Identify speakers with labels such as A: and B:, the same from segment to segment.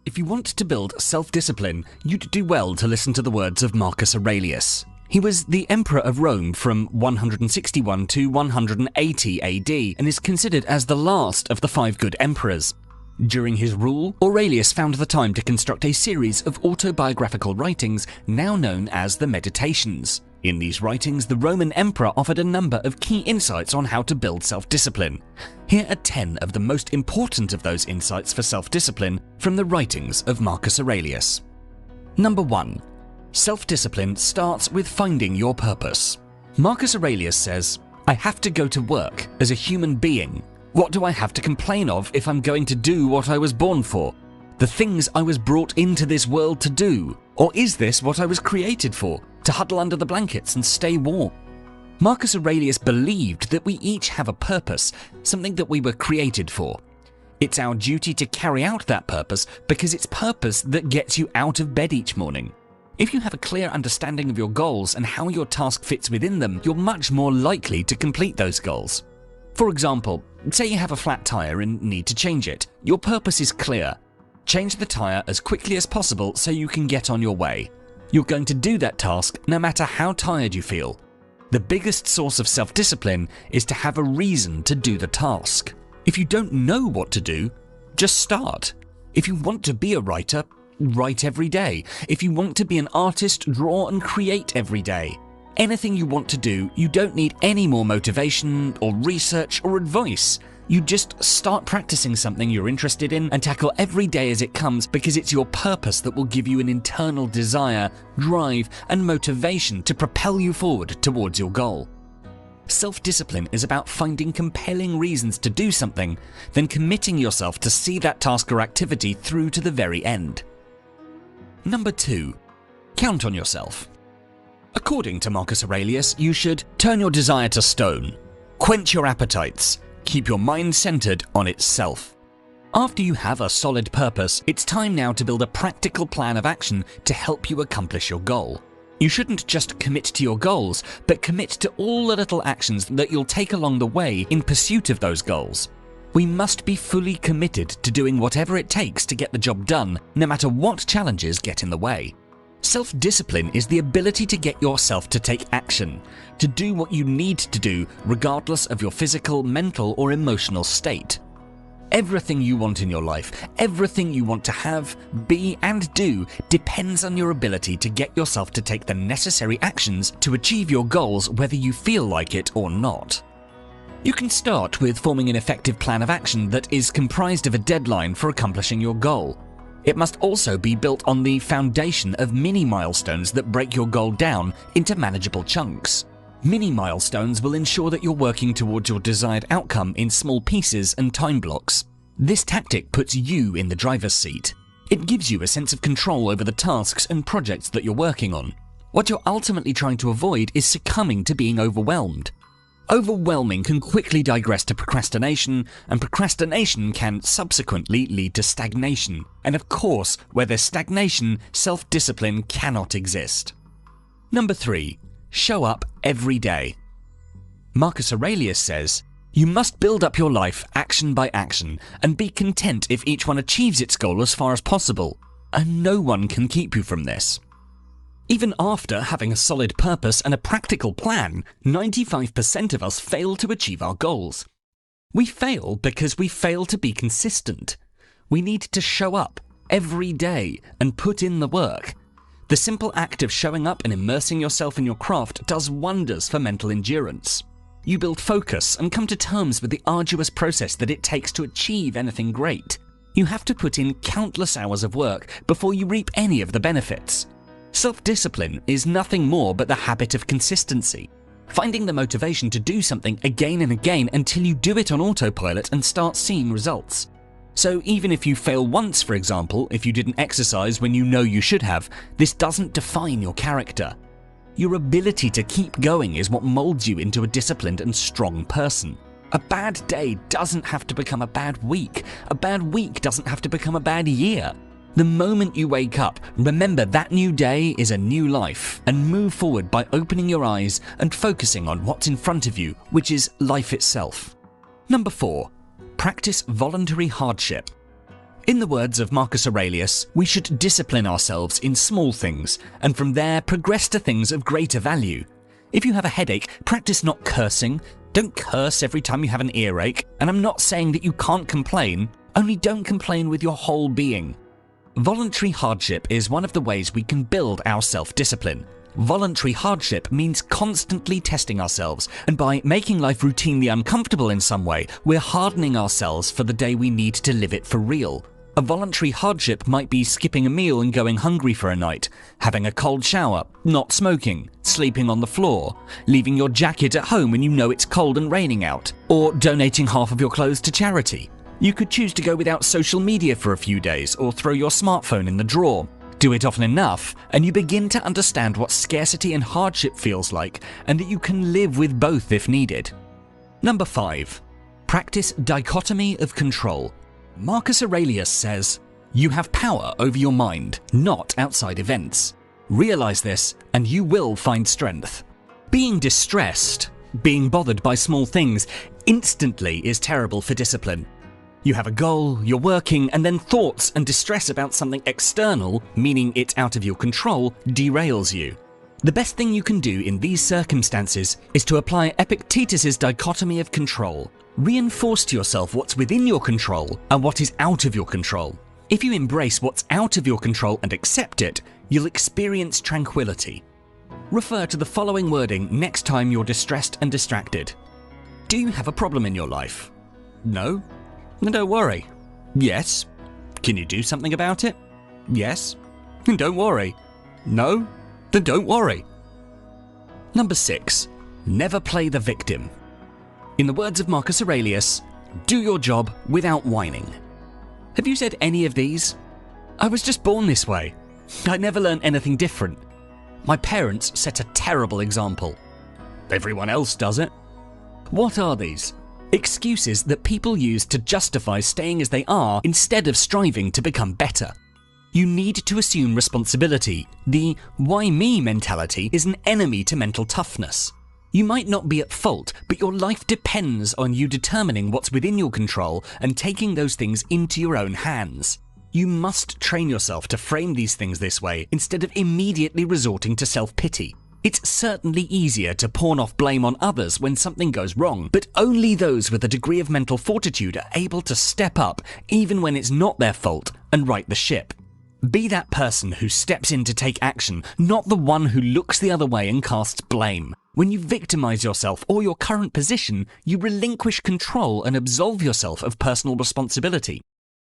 A: If you want to build self-discipline, you'd do well to listen to the words of Marcus Aurelius. He was the Emperor of Rome from 161 to 180 AD and is considered as the last of the 5 good emperors. During his rule, Aurelius found the time to construct a series of autobiographical writings now known as the Meditations. In these writings, the Roman emperor offered a number of key insights on how to build self-discipline. Here are 10 of the most important of those insights for self-discipline from the writings of Marcus Aurelius. Number 1. Self-discipline starts with finding your purpose. Marcus Aurelius says, "I have to go to work as a human being. What do I have to complain of if I'm going to do what I was born for? The things I was brought into this world to do? Or is this what I was created for? To huddle under the blankets and stay warm?" Marcus Aurelius believed that we each have a purpose, something that we were created for. It's our duty to carry out that purpose because it's purpose that gets you out of bed each morning. If you have a clear understanding of your goals and how your task fits within them, you're much more likely to complete those goals. For example, say you have a flat tire and need to change it. Your purpose is clear. Change the tire as quickly as possible so you can get on your way. You're going to do that task no matter how tired you feel. The biggest source of self-discipline is to have a reason to do the task. If you don't know what to do, just start. If you want to be a writer, write every day. If you want to be an artist, draw and create every day. Anything you want to do, you don't need any more motivation or research or advice. You just start practicing something you're interested in and tackle every day as it comes because it's your purpose that will give you an internal desire, drive, and motivation to propel you forward towards your goal. Self-discipline is about finding compelling reasons to do something, then committing yourself to see that task or activity through to the very end. Number 2. Count on yourself. According to Marcus Aurelius, you should turn your desire to stone, quench your appetites, keep your mind centered on itself. After you have a solid purpose, it's time now to build a practical plan of action to help you accomplish your goal. You shouldn't just commit to your goals, but commit to all the little actions that you'll take along the way in pursuit of those goals. We must be fully committed to doing whatever it takes to get the job done, no matter what challenges get in the way. Self-discipline is the ability to get yourself to take action, to do what you need to do regardless of your physical, mental, or emotional state. Everything you want in your life, everything you want to have, be, and do depends on your ability to get yourself to take the necessary actions to achieve your goals whether you feel like it or not. You can start with forming an effective plan of action that is comprised of a deadline for accomplishing your goal. It must also be built on the foundation of mini milestones that break your goal down into manageable chunks. Mini milestones will ensure that you're working towards your desired outcome in small pieces and time blocks. This tactic puts you in the driver's seat. It gives you a sense of control over the tasks and projects that you're working on. What you're ultimately trying to avoid is succumbing to being overwhelmed. Overwhelming can quickly digress to procrastination, and procrastination can subsequently lead to stagnation. And of course, where there's stagnation, self-discipline cannot exist. Number 3. Show up every day. Marcus Aurelius says, "You must build up your life action by action, and be content if each one achieves its goal as far as possible, and no one can keep you from this." Even after having a solid purpose and a practical plan, 95% of us fail to achieve our goals. We fail because we fail to be consistent. We need to show up every day and put in the work. The simple act of showing up and immersing yourself in your craft does wonders for mental endurance. You build focus and come to terms with the arduous process that it takes to achieve anything great. You have to put in countless hours of work before you reap any of the benefits. Self-discipline is nothing more but the habit of consistency, finding the motivation to do something again and again until you do it on autopilot and start seeing results. So even if you fail once, for example, if you didn't exercise when you know you should have, this doesn't define your character. Your ability to keep going is what molds you into a disciplined and strong person. A bad day doesn't have to become a bad week. A bad week doesn't have to become a bad year. The moment you wake up, remember that new day is a new life, and move forward by opening your eyes and focusing on what's in front of you, which is life itself. Number 4. Practice voluntary hardship. In the words of Marcus Aurelius, we should discipline ourselves in small things, and from there progress to things of greater value. If you have a headache, practice not cursing. Don't curse every time you have an earache, and I'm not saying that you can't complain, only don't complain with your whole being. Voluntary hardship is one of the ways we can build our self-discipline. Voluntary hardship means constantly testing ourselves, and by making life routinely uncomfortable in some way, we're hardening ourselves for the day we need to live it for real. A voluntary hardship might be skipping a meal and going hungry for a night, having a cold shower, not smoking, sleeping on the floor, leaving your jacket at home when you know it's cold and raining out, or donating half of your clothes to charity. You could choose to go without social media for a few days or throw your smartphone in the drawer. Do it often enough, and you begin to understand what scarcity and hardship feels like, and that you can live with both if needed. Number 5. Practice dichotomy of control. Marcus Aurelius says, "You have power over your mind, not outside events. Realize this, and you will find strength." Being distressed, being bothered by small things, instantly is terrible for discipline. You have a goal, you're working, and then thoughts and distress about something external, meaning it's out of your control, derails you. The best thing you can do in these circumstances is to apply Epictetus's dichotomy of control. Reinforce to yourself what's within your control and what is out of your control. If you embrace what's out of your control and accept it, you'll experience tranquility. Refer to the following wording next time you're distressed and distracted. Do you have a problem in your life? No? Then don't worry. Yes? Can you do something about it? Yes? Then don't worry. No? Then don't worry. Number 6. Never play the victim. In the words of Marcus Aurelius, do your job without whining. Have you said any of these? I was just born this way. I never learned anything different. My parents set a terrible example. Everyone else does it. What are these? Excuses that people use to justify staying as they are instead of striving to become better. You need to assume responsibility. The "why me" mentality is an enemy to mental toughness. You might not be at fault, but your life depends on you determining what's within your control and taking those things into your own hands. You must train yourself to frame these things this way instead of immediately resorting to self-pity. It's certainly easier to pawn off blame on others when something goes wrong, but only those with a degree of mental fortitude are able to step up, even when it's not their fault, and right the ship. Be that person who steps in to take action, not the one who looks the other way and casts blame. When you victimize yourself or your current position, you relinquish control and absolve yourself of personal responsibility.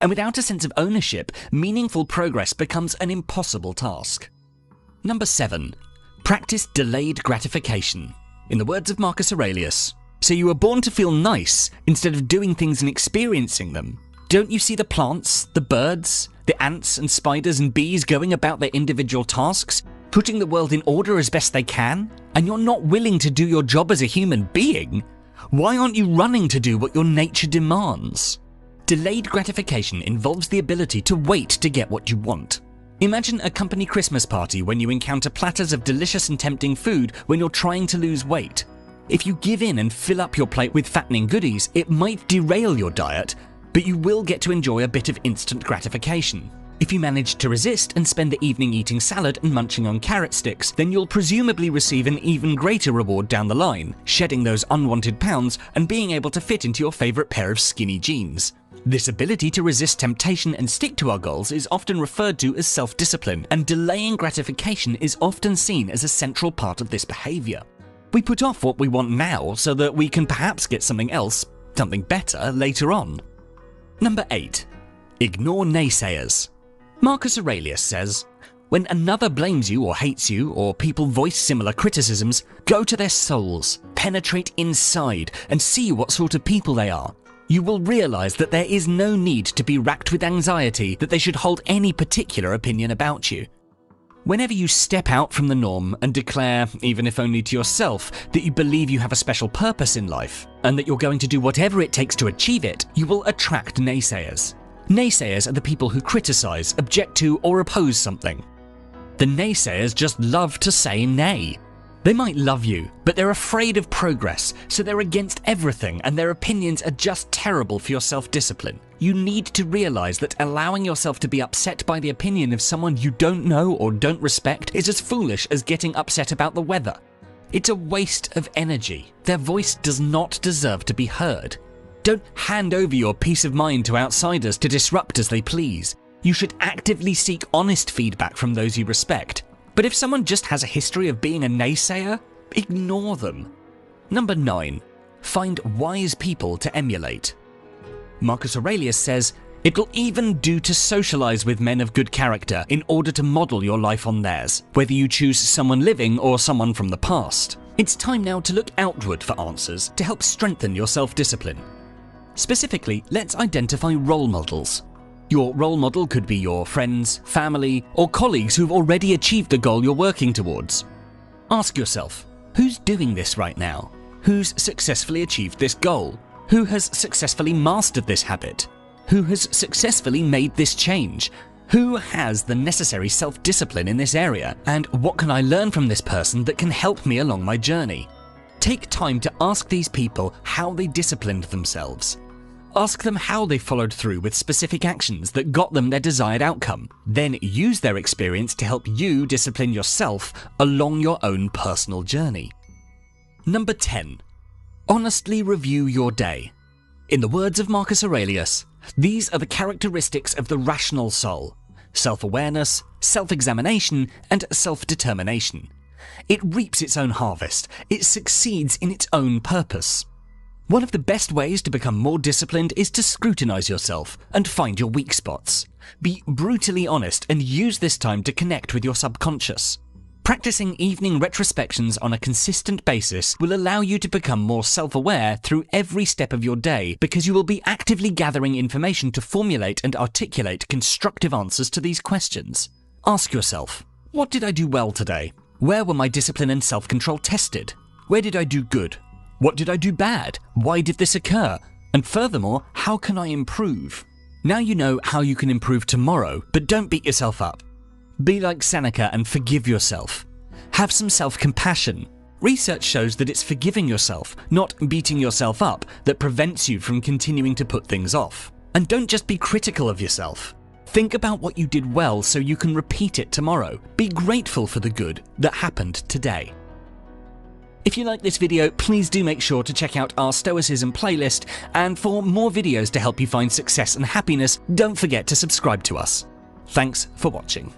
A: And without a sense of ownership, meaningful progress becomes an impossible task. Number 7. Practice delayed gratification. In the words of Marcus Aurelius, "So you were born to feel nice instead of doing things and experiencing them. Don't you see the plants, the birds, the ants and spiders and bees going about their individual tasks, putting the world in order as best they can? And you're not willing to do your job as a human being? Why aren't you running to do what your nature demands?" Delayed gratification involves the ability to wait to get what you want. Imagine a company Christmas party when you encounter platters of delicious and tempting food when you're trying to lose weight. If you give in and fill up your plate with fattening goodies, it might derail your diet, but you will get to enjoy a bit of instant gratification. If you manage to resist and spend the evening eating salad and munching on carrot sticks, then you'll presumably receive an even greater reward down the line, shedding those unwanted pounds and being able to fit into your favorite pair of skinny jeans. This ability to resist temptation and stick to our goals is often referred to as self-discipline, and delaying gratification is often seen as a central part of this behavior. We put off what we want now so that we can perhaps get something else, something better, later on. Number 8. Ignore naysayers. Marcus Aurelius says, "When another blames you or hates you, or people voice similar criticisms, go to their souls, penetrate inside, and see what sort of people they are. You will realize that there is no need to be racked with anxiety that they should hold any particular opinion about you." Whenever you step out from the norm and declare, even if only to yourself, that you believe you have a special purpose in life, and that you're going to do whatever it takes to achieve it, you will attract naysayers. Naysayers are the people who criticize, object to, or oppose something. The naysayers just love to say nay. They might love you, but they're afraid of progress, so they're against everything and their opinions are just terrible for your self-discipline. You need to realize that allowing yourself to be upset by the opinion of someone you don't know or don't respect is as foolish as getting upset about the weather. It's a waste of energy. Their voice does not deserve to be heard. Don't hand over your peace of mind to outsiders to disrupt as they please. You should actively seek honest feedback from those you respect. But if someone just has a history of being a naysayer, ignore them. Number 9. Find wise people to emulate. Marcus Aurelius says, "It'll even do to socialize with men of good character in order to model your life on theirs, whether you choose someone living or someone from the past." It's time now to look outward for answers to help strengthen your self-discipline. Specifically, let's identify role models. Your role model could be your friends, family, or colleagues who've already achieved the goal you're working towards. Ask yourself, who's doing this right now? Who's successfully achieved this goal? Who has successfully mastered this habit? Who has successfully made this change? Who has the necessary self-discipline in this area? And what can I learn from this person that can help me along my journey? Take time to ask these people how they disciplined themselves. Ask them how they followed through with specific actions that got them their desired outcome. Then use their experience to help you discipline yourself along your own personal journey. Number 10. Honestly review your day. In the words of Marcus Aurelius, these are the characteristics of the rational soul: self-awareness, self-examination, and self-determination. It reaps its own harvest. It succeeds in its own purpose. One of the best ways to become more disciplined is to scrutinize yourself and find your weak spots. Be brutally honest and use this time to connect with your subconscious. Practicing evening retrospections on a consistent basis will allow you to become more self-aware through every step of your day, because you will be actively gathering information to formulate and articulate constructive answers to these questions. Ask yourself, what did I do well today? Where were my discipline and self-control tested? Where did I do good? What did I do bad? Why did this occur? And furthermore, how can I improve? Now you know how you can improve tomorrow, but don't beat yourself up. Be like Seneca and forgive yourself. Have some self-compassion. Research shows that it's forgiving yourself, not beating yourself up, that prevents you from continuing to put things off. And don't just be critical of yourself. Think about what you did well so you can repeat it tomorrow. Be grateful for the good that happened today. If you like this video, please do make sure to check out our Stoicism playlist, and for more videos to help you find success and happiness, don't forget to subscribe to us. Thanks for watching.